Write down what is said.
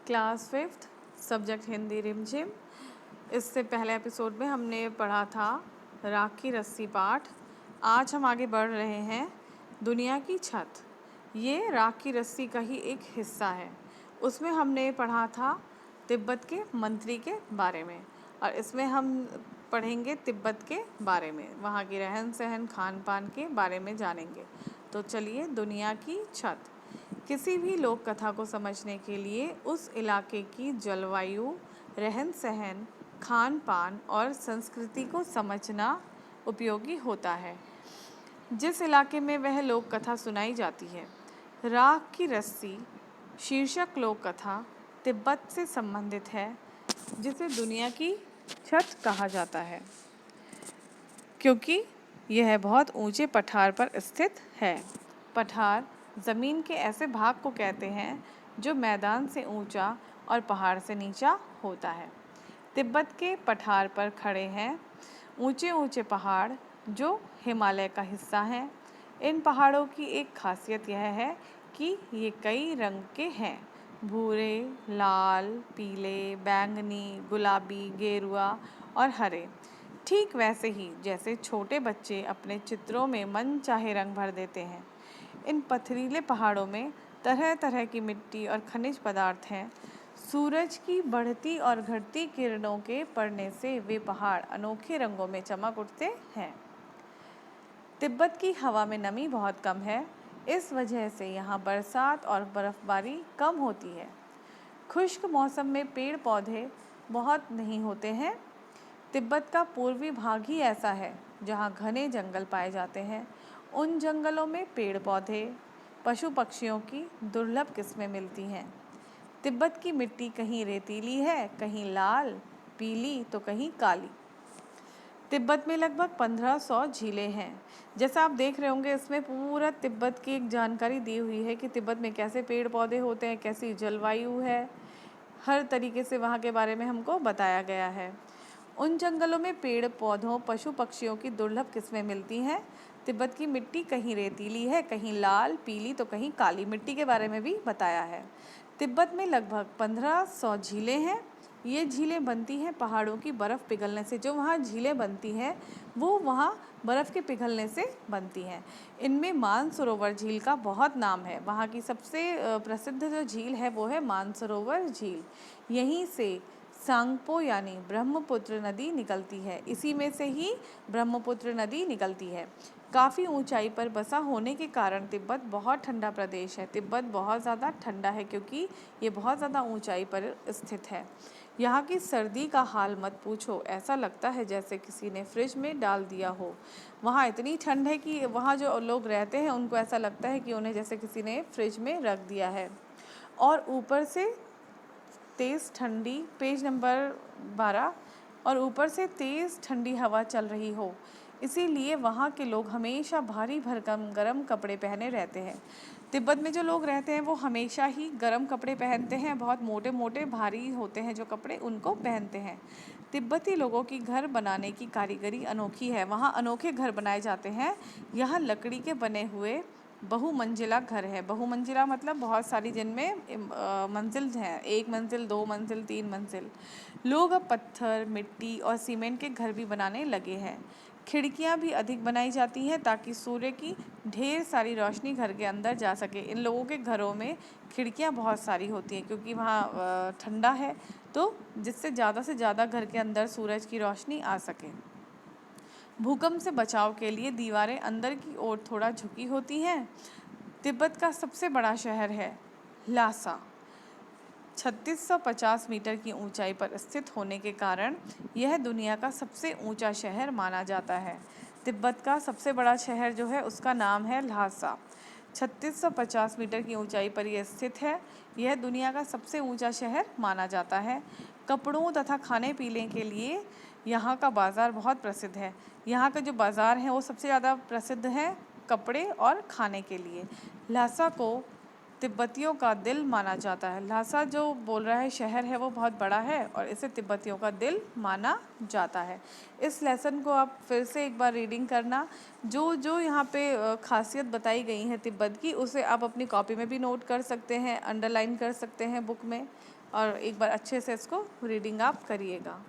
Class fifth subject Hindi रिमझिम। इससे पहले एपिसोड में हमने पढ़ा था राख की रस्सी पाठ। आज हम आगे बढ़ रहे हैं दुनिया की छत। ये राख की रस्सी का ही एक हिस्सा है। उसमें हमने पढ़ा था तिब्बत के मंत्री के बारे में, और इसमें हम पढ़ेंगे तिब्बत के बारे में, वहाँ की रहन सहन खान पान के बारे में जानेंगे। तो चलिए, दुनिया की छत। किसी भी लोक कथा को समझने के लिए उस इलाके की जलवायु, रहन सहन, खान पान और संस्कृति को समझना उपयोगी होता है, जिस इलाके में वह लोक कथा सुनाई जाती है। राख की रस्सी शीर्षक लोक कथा तिब्बत से संबंधित है, जिसे दुनिया की छत कहा जाता है क्योंकि यह बहुत ऊंचे पठार पर स्थित है। पठार ज़मीन के ऐसे भाग को कहते हैं जो मैदान से ऊंचा और पहाड़ से नीचा होता है। तिब्बत के पठार पर खड़े हैं ऊंचे ऊंचे पहाड़ जो हिमालय का हिस्सा हैं। इन पहाड़ों की एक खासियत यह है कि ये कई रंग के हैं: भूरे, लाल, पीले, बैंगनी, गुलाबी, गेरुआ और हरे। ठीक वैसे ही जैसे छोटे बच्चे अपने चित्रों में मन चाहे रंग भर देते हैं। इन पथरीले पहाड़ों में तरह तरह की मिट्टी और खनिज पदार्थ हैं। सूरज की बढ़ती और घटती किरणों के पड़ने से वे पहाड़ अनोखे रंगों में चमक उठते हैं। तिब्बत की हवा में नमी बहुत कम है, इस वजह से यहाँ बरसात और बर्फबारी कम होती है। खुश्क मौसम में पेड़ पौधे बहुत नहीं होते हैं। तिब्बत का पूर्वी भाग ही ऐसा है जहाँ घने जंगल पाए जाते हैं। उन जंगलों में पेड़ पौधे, पशु पक्षियों की दुर्लभ किस्में मिलती हैं। तिब्बत की मिट्टी कहीं रेतीली है, कहीं लाल, पीली तो कहीं काली। तिब्बत में लगभग 1500 झीलें हैं। जैसा आप देख रहे होंगे, इसमें पूरा तिब्बत की एक जानकारी दी हुई है कि तिब्बत में कैसे पेड़ पौधे होते हैं, कैसी जलवायु है, हर तरीके से वहाँ के बारे में हमको बताया गया है। उन जंगलों में पेड़ पौधों, पशु पक्षियों की दुर्लभ किस्में मिलती हैं। तिब्बत की मिट्टी कहीं रेतीली है, कहीं लाल, पीली तो कहीं काली। मिट्टी के बारे में भी बताया है। तिब्बत में लगभग 1500 झीलें हैं। ये झीलें बनती हैं पहाड़ों की बर्फ़ पिघलने से। जो वहाँ झीलें बनती हैं वो वहाँ बर्फ़ के पिघलने से बनती हैं। इनमें मानसरोवर झील का बहुत नाम है। वहाँ की सबसे प्रसिद्ध जो झील है वो है मानसरोवर झील। यहीं से सांगपो यानी ब्रह्मपुत्र नदी निकलती है। इसी में से ही ब्रह्मपुत्र नदी निकलती है। काफ़ी ऊंचाई पर बसा होने के कारण तिब्बत बहुत ठंडा प्रदेश है। तिब्बत बहुत ज़्यादा ठंडा है क्योंकि ये बहुत ज़्यादा ऊंचाई पर स्थित है। यहाँ की सर्दी का हाल मत पूछो, ऐसा लगता है जैसे किसी ने फ्रिज में डाल दिया हो। वहाँ इतनी ठंड है कि वहाँ जो लोग रहते हैं उनको ऐसा लगता है कि उन्हें जैसे किसी ने फ्रिज में रख दिया है। और ऊपर से तेज़ ठंडी, पेज नंबर 12, और ऊपर से तेज़ ठंडी हवा चल रही हो, इसीलिए वहाँ के लोग हमेशा भारी भरकम गर्म कपड़े पहने रहते हैं। तिब्बत में जो लोग रहते हैं वो हमेशा ही गर्म कपड़े पहनते हैं। बहुत मोटे मोटे भारी होते हैं जो कपड़े, उनको पहनते हैं। तिब्बती लोगों की घर बनाने की कारीगरी अनोखी है। वहाँ अनोखे घर बनाए जाते हैं। यहाँ लकड़ी के बने हुए बहुमंजिला घर है। बहुमंजिला मतलब बहुत सारी, जिनमें मंजिल हैं, 1 मंजिल, 2 मंजिल, 3 मंजिल। लोग अब पत्थर, मिट्टी और सीमेंट के घर भी बनाने लगे हैं। खिड़कियां भी अधिक बनाई जाती हैं ताकि सूर्य की ढेर सारी रोशनी घर के अंदर जा सके। इन लोगों के घरों में खिड़कियां बहुत सारी होती हैं क्योंकि वहाँ ठंडा है, तो जिससे ज़्यादा घर के अंदर सूरज की रोशनी आ सके। भूकंप से बचाव के लिए दीवारें अंदर की ओर थोड़ा झुकी होती हैं। तिब्बत का सबसे बड़ा शहर है ल्हासा। 3650 मीटर की ऊंचाई पर स्थित होने के कारण यह दुनिया का सबसे ऊंचा शहर माना जाता है। तिब्बत का सबसे बड़ा शहर जो है उसका नाम है ल्हासा। 3650 मीटर की ऊंचाई पर यह स्थित है। यह दुनिया का सबसे ऊंचा शहर माना जाता है। कपड़ों तथा खाने पीने के लिए यहाँ का बाज़ार बहुत प्रसिद्ध है। यहाँ का जो बाज़ार है वो सबसे ज़्यादा प्रसिद्ध है कपड़े और खाने के लिए। ल्हासा को तिब्बतियों का दिल माना जाता है। ल्हासा जो बोल रहा है शहर है वो बहुत बड़ा है और इसे तिब्बतियों का दिल माना जाता है। इस लेसन को आप फिर से एक बार रीडिंग करना। जो जो यहाँ पे खासियत बताई गई है तिब्बत की, उसे आप अपनी कॉपी में भी नोट कर सकते हैं, अंडरलाइन कर सकते हैं बुक में, और एक बार अच्छे से इसको रीडिंग आप करिएगा।